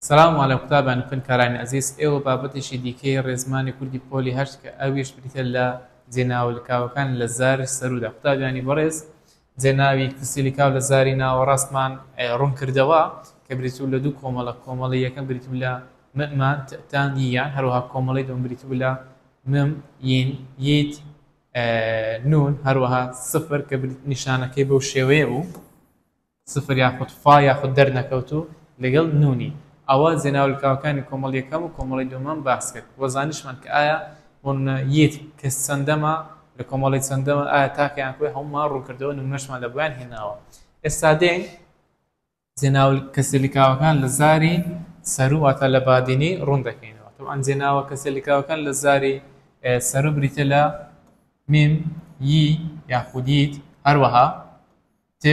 سلام على قوتابان خوێنکارانی عزیز ئێوە بابەتێکی دیکەی ڕێزمانی کوردی پۆلی هەشت کە ئەویش بریتە لە جێناوەلکاوەکان لە زاری سەرروودا قوتابیانی بەڕێز جێناوی کسیلیکاو لە زاری ناوەڕاستمان ڕوون کردەوە کە بریتوو لە دوو کۆمەڵی یەکەم بریتوو لە ممان تان یان هەروەها کۆمەڵی دوم بریتوو لە مم یین ییت نون هەروەها سفر کە نیشانەکەی بەو شێوەیە بوو سفر یاخود فا یاخود دەرنەکەوتوو لەگەڵ نونی ئەوە جێناوەلکاوەکانی کۆمەڵ یەکەم و کۆمەڵی دووەم باس کرد وەزانیشمان کە ئایا یەت کە چەندەمە لە کۆمەڵی چەندەمە ئایا تاکەیان کوێ هەموومان ڕووکردەوە نمونەشمان لە بۆیان هێناوە ئێستا دێن جێناو کەسێلیکاوەکان لە زاری سەرروو واتە لە بادینی ڕوون دەکەینەوە تەوان جێناوە کەسێلیکاوەکان لە زاری سەرروو بریتە لە میم یی یاخود ییت هەروەها ت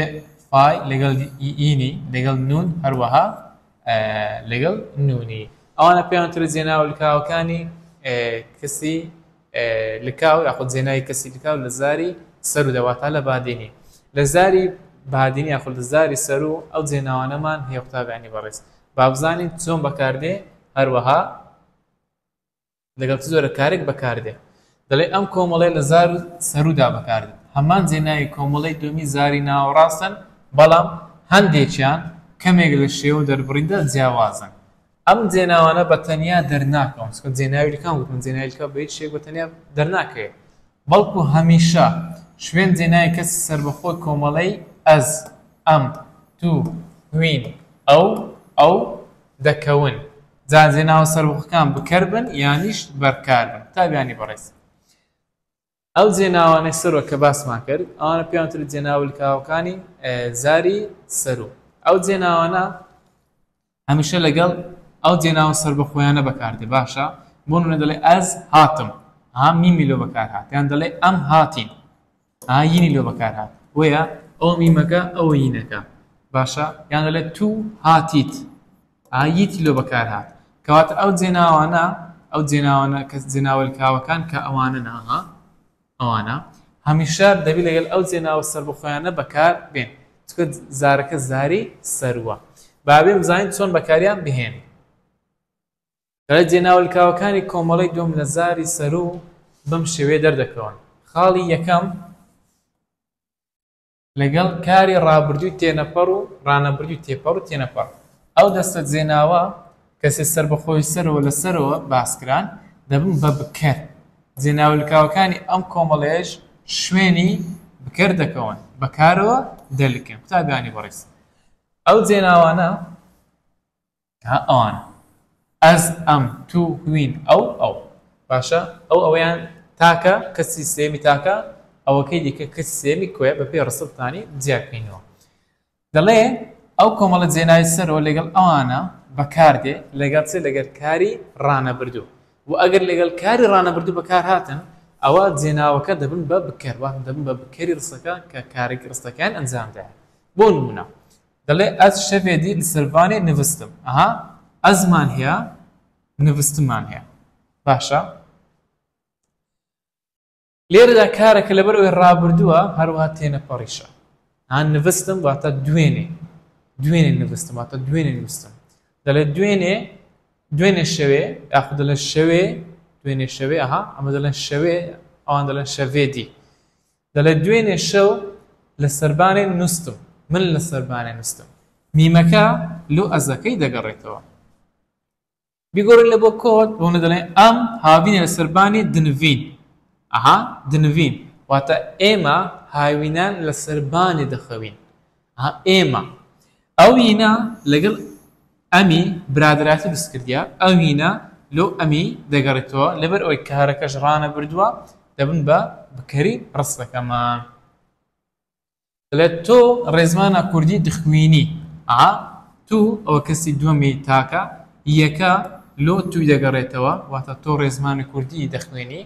فای لەگەڵ ئینی لەگەڵ نون هەروەها لەگەڵ نونی ئەوانە پێیانتر جێناوەلکاوەکانی کەسی لکاو یاخود جێناوی کەسی لکاو لە زاری سەرروو دەواتە لە بادینی لە زاری بادینی یاخود لە زاری سەرروو ئەو جێناوانەمان هەیە قوتابیانی بەڕێز با بزانین چۆن بەکاردێ هەروەها لەگەڵ چ جۆرە کارێک بەکاردێ دەڵێ ئەم کۆمەڵەی لە زار سەرروودا بەکاردێت هەمان جێناوی کۆمەڵەی دومی زاری ناوەڕاستن بەڵام هەندێکیان کەمێک لە شێوە دەربڕیندا جیاوازن ئەم جێناوانە بە تەنیا دەرناکەون سکە جێناویەکان وتم جێناویەکە بە هیچ شتێک بە تەنیا دەرناکەوێت بەڵکو هەمیشە شوێن جێناوی کەسی سەربەخۆی کۆمەڵەی ئەز ئەم تو وین ئەو دەکەون جا جێناوە سەربەخۆکان بکەربن یانیش بەرکاربن قوتابیانی بەڕێز ئەو جێناوانەی سەرۆ کە باسمان کرد ئەوانە پێیانتر جێناوەلکاوەکانی زاری سەرروو ئەو جێناوانە هەمیشە لەگەڵ ئەو جێناوە سەربەخۆیانە بەکاردێ باشە بۆ نمونە دەڵێ ئەز هاتم میمی لۆ بەکار هات یان دەڵێ ئەم هاتین یینی لۆ بەکار هات وەیە ئەو میمەکە ئەوە یینەکە باشە یان دەڵێ تو هاتیت ییتی لۆ بەکار هات کەواتە ئەو جێناوانە کە جێناوەلکاوەکان کە ئەوانە ناها ئەوانە هەمیشە دەبی لەگەڵ ئەو جێناوە سەربەخۆیانە بەکار بێن چکە زارەکە زاری سەررووە بابێ بزانین چۆن بەکاریان بهێن لە جێناوەلکاوەکانی کۆمەڵەی دوم لە زاری سەرروو بەم شێوەیە دەردەکەون خاڵی یەکەم لەگەڵ کاری ڕابردووی تێنەپەڕ و ڕانەبردووی تێپەڕ و تێنەپەڕ ئەو دەستە جێناوە کەسێ سەربەخۆی سەرەوە لە سەرەوە باسکران دەبن بە بکەر جێناوەلکاوەکانی ئەم کۆمەڵەیەش شوێنی بکەر دەکەون بەکارەوە دەلکەن قوتابیانی بەڕێز ئەو جێناوانە ئەوانە ئەز ئەم تو هوین ئەو باشە ئەویان تاکە کەسی سێمی تاکە ئەوەکەی دیکە کەسی سێمی کوێ بە پێی ڕسڵتانی جیاکەینەوە دەڵێ ئەو کۆمەڵە جێناوی سەرەوە لەگەڵ ئەوانە بەکاردێ لەگەڵ چ لەگەڵ کاری ڕانەبردوو و ئەگەر لەگەڵ کاری ڕانەبردوو بەکار هاتن ئەوە جێناوەکە دەبن بە بکەروان دەبن بە بکەری ڕستەکە کە کارێکی ڕستەکان ئەنجامدایە بۆ نمونە دەڵێ ئەس شەوێدی لە سەربانێ نووستم ئەزمان هەیە نووستمان هەیە باشە لێرەدا کارێکە لەبەر ئەوەی ڕابردووە هەروەها تێنەپەڕیشە نووستم واتە دوێنێ نووستم واتە دوێنێ نووستم دەڵێ دوێنێ شەوێ یاخود دەڵێ شەوێ دوێنێ شەوێ ئەمە دەڵێن شەوێ ئەوان دەڵێن شەوێدی دەڵێ دوێنێ شەو لە سەربانێ نووستم من لە سەربانێ نووستم میمەکە لۆ ئەزەکەی دەگەڕێتەوە بیگۆڕین لە بۆ کۆت بۆنە دەڵێن ئەم هاوینە لە سەربانی دنوین دنوین واتە ئێمە هاوینان لە سەربانێ دەخەوین ئێمە ئەو یینە لەگەڵ ئەمی برادراتی دەستکردیا ئەو یینە لۆ ئەمی دەگەڕێتەوە لەبەر ئەوەی کارەکەش ڕانە بردووە دەبن بە بکەری ڕستەکەمان دەڵێت تۆ ڕێزمانە کوردی دخوینی تو ئەوە کەسی دووەمی تاکە یەکە لۆ توی دەگەڕێتەوە واتە تۆ ڕێزمانی کوردی دەخوێنی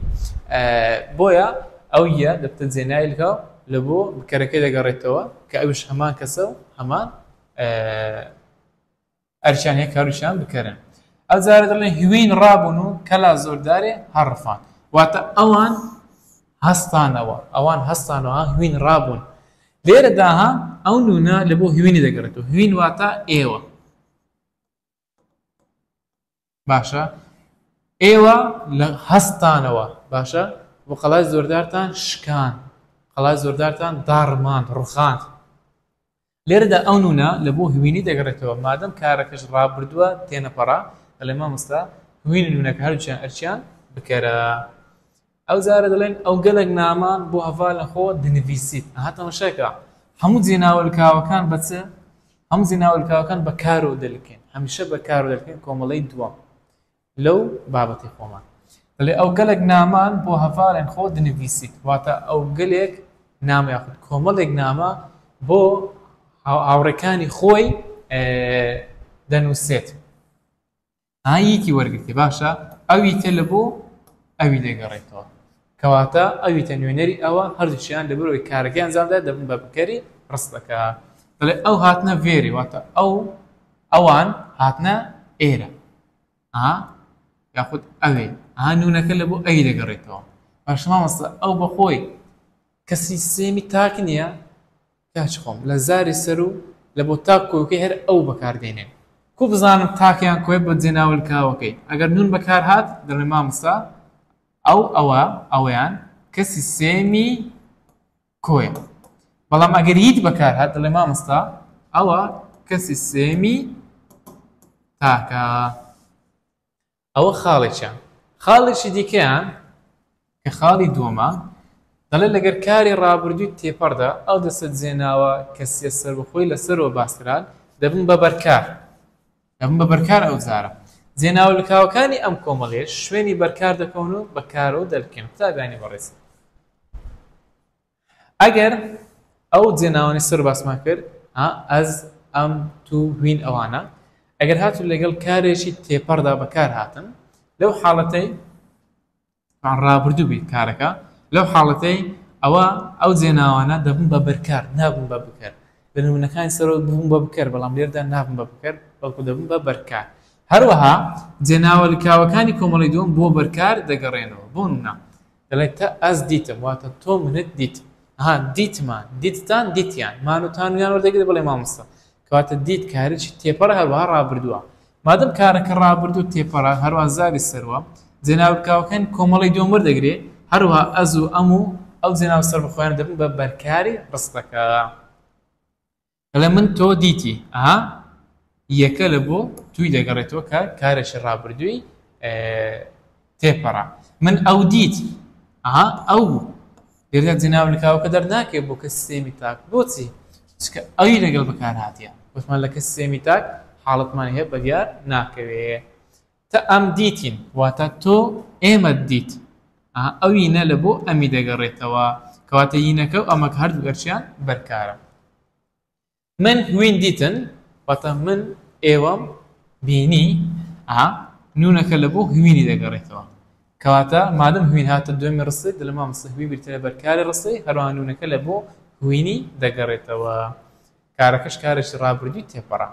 بۆیە ئەو یە دەبتە جێنایلکە لە بۆ بکەرەکەی دەگەڕێتەوە کە ئەوش هەمان کەسە و هەمان ئەرچیان هەیە کاروشیان بکەرن ئەو جارە دەڵێن هوین ڕابوون و کەلا زۆردارێ هەڕفان واتە ئەوان هەستانەوە هوین ڕابوون لێرەداها ئەو نونە لە بۆ هوینی دەگەڕێتەوە هوین واتە ئێوە باشە ئێوە لە هەستانەوە باشە بۆ قەڵای زۆردارتان شکان قەڵای زۆردارتان داڕمان ڕوخاند لێرەدا ئەو نونە لە بۆ هوینی دەگەڕێتەوە مادەم کارەکەش ڕابردووە تێنەپەڕا لە مامۆستا هوینی نونەکە هەردووچیان ئەرچیان بکەرە ئەو جارە دەڵێن ئەو گەلێک نامان بۆ هەڤالە خۆ دنویسیت هاتەمەشەکە هەموو جێناوەلکاوەکان بە چ هەموو جێناوەلکاوەکان بە کارەوە دەلکەین هەمیشە بە کارەوە دەلکەین کۆمەڵەی دووەم لەو بابەتی خۆمان دەڵێ ئەو گەلێک نامان بۆ هەڤالێن خۆ دنویسیت واتە ئەو گەلێک نامە یاخود کۆمەڵێک نامە بۆ هاوڕێکانی خۆی دەنووسێت هاییکی وەرگرتی باشە ئەوی تێ لە بۆ ئەوی دەگەڕێتەوە کەواتە ئەوی تە نوێنەری ئەوە هەردووچیان لەبەرەوەی کارەکەیان ئەنجامدا دەبن بە بکەری ڕستەکە دەڵێ ئەو هاتنە vێری واتە ئەوان هاتنە ئێرە یاخود ئەوێ نونەکە لە بۆ ئەوی دەگەڕێتەوە باش مامۆستا ئەو بەخۆی کەسی سێمی تاک نییە کاچ خۆم لە زاری سەر و لە بۆ تاک کۆکەی هەر ئەو بەکاردێنێن کو بزانم تاکیان کۆی بە جێناوەلکاوەکەی ئەگەر نون بەکار هات دەڵێ مامۆستا ئەوەیان کەسی سێمی کۆیە بەڵام ئەگەر هیچ بەکار هات دەڵێ مامۆستا ئەوە کەسی سێمی تاکە ئەوە خاڵێکیان خاڵێکی دیکەیان کە خاڵی دووەمە دەڵێ لەگەر کاری ڕابردووی تێپەڕدا ئەو دەسە جێناوە کەسیە سەربەخۆی لەسەرەوە باسکران دەبن بە بەرکار ئەو جارە جێناوەلکاوەکانی ئەم کۆمەڵێش شوێنی بەرکار دەکەون و بەکارەوە دەلکەن قوتابیانی بەڕێز ئەگەر ئەو جێناوانی سەر باسمان کرد ئەز ئەم تو هوین ئەوانە ئەگەر هاتو لەگەڵ کارێکی تێپەڕدا بەکار هاتن لەو حاڵەتەی ڕابردوو بیت کارەکە لەو حاڵەتەی ئەو جێناوانە دەبن بە بەرکار نابن بە بکەر لە نمونەکانی سەرەوە ببوون بە بکەر بەڵام لێردا نابن بە بکەر بەڵکو دەبن بە بەرکار هەروەها جێناوەلکاوەکانی کۆمەڵی دووەم بۆ بەرکار دەگەڕێنەوە بۆ نمونە دەڵێت تا ئەس دیتم واتە تۆ منت دیت دیتمان دیتتان دیتیان مانوتانیان وەردەگرێت بڵێ مامۆستا کەواتە دیت کارێکی تێپەڕە هەروەها ڕابردووە مادەم کارەکە ڕابردوو تێپەڕە هەروە زاری سەرەوە جێناوەلکاوەکانی کۆمەڵی دووەم وەردەگرێت هەروەها ئەز و ئەو جێناو سەربەخۆیان دەبن بە بەرکاری ڕستەکە دەڵێ من تۆ دیتی یەکە لە بۆ توی دەگەڕێتەوە کە کارێکی ڕابردووی تێپەڕە من ئەو دیت ئەو لێردا جێناوەلکاوەکە دەرناکێت بۆ کە سیستێمی تاک بۆچی چکە ئەوی لەگەڵ بەکار هاتیە وتمان لە کە سیستێمی تاک حاڵەتمانی هەیە بەدیار ناکەوێت تا ئەم دیتین واتە تۆ ئێمە دیت ئەوینە لە بۆ ئەمی دەگەڕێتەوە کەواتە یینەکە و ئەمەک هەردوو گەرچیان بەرکارە من هوین دیتن واتە من ئێوەم بینی نونەکە لە بۆ هوینی دەگەڕێتەوە کەواتە مادەم هوین هاتە دوێمی ڕستەی دەڵێ مامۆستا هوین بریتە لە بەرکاری ڕستەی هەروەها نونەکە لە بۆ هوینی دەگەڕێتەوە کارەکەش کارێکی ڕابردووی تێپەڕە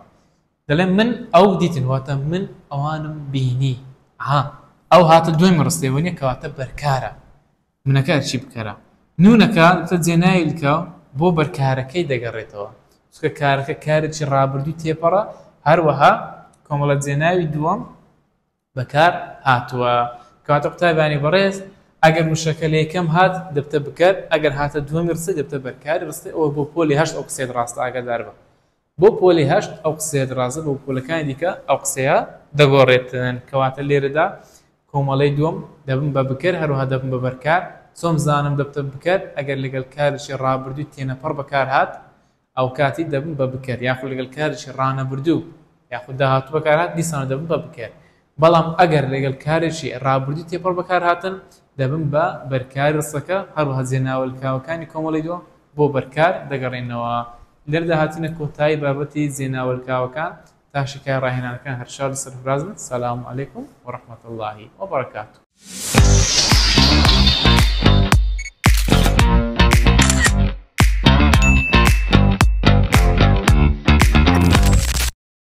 دەڵێ من ئەو دیتن واتە من ئەوانم بینی ئەو هاتە دوێمی ڕستەی وەنیە کەواتە بەرکارە منەکە چی بکەرە نونەکە تە جێناوەلکاو بۆ بەرکارەکەی دەگەڕێتەوە چکە کارەکە کارێکی ڕابردووی تێپەڕە هەروەها کۆمەڵە جێناوی دووەم بەکار هاتووە کەواتە قوتابیانی بەڕێز ئەگەر وشەکە لە یەکەم هات دەبتە بکەر ئەگەر هاتە دووەمی ڕستەی دەبتە بەرکاری ڕستەی ئەوە بۆ پۆلی هەشت ئەو قسەیەت ڕاستە ئاگادار بە بۆ پۆلی هەشت ئەو قسەیەت ڕاستە بۆ پۆلەکانی دیکە ئەو قسەیە دەگۆڕێتن کەواتە لێرەدا کۆمەڵەی دووەم دەبن بە بکەر هەروەها دەبن بە بەرکار چۆن بزانم دەبتە بکەر ئەگەر لەگەڵ کارێکی ڕابردووی تێنەپەڕ بەکار هات ئەو کاتی دەبن بە بکەر یاخود لەگەڵ کارێکی ڕانەبردوو یاخود داهاتوو بەکار هات دیسانە دەبن بە بکەر بەڵام ئەگەر لەگەڵ کارێکی ڕابردووی تێپەڕ بەکار هاتن دەبن بە بەرکاری ڕستەکە هەروەها جێناوەلکاوەکانی کۆمەڵی دووەم بۆ بەرکار دەگەڕێنەوە لێرەدا هاتینە کۆتایی بابەتی جێناوەلکاوەکان تا شکای ڕاهێنانەکان هەر شاد لەسەر فراز بن سەلام عەلەیکوم وەڕەحمەتوڵڵاهی وەبەرەکاتوه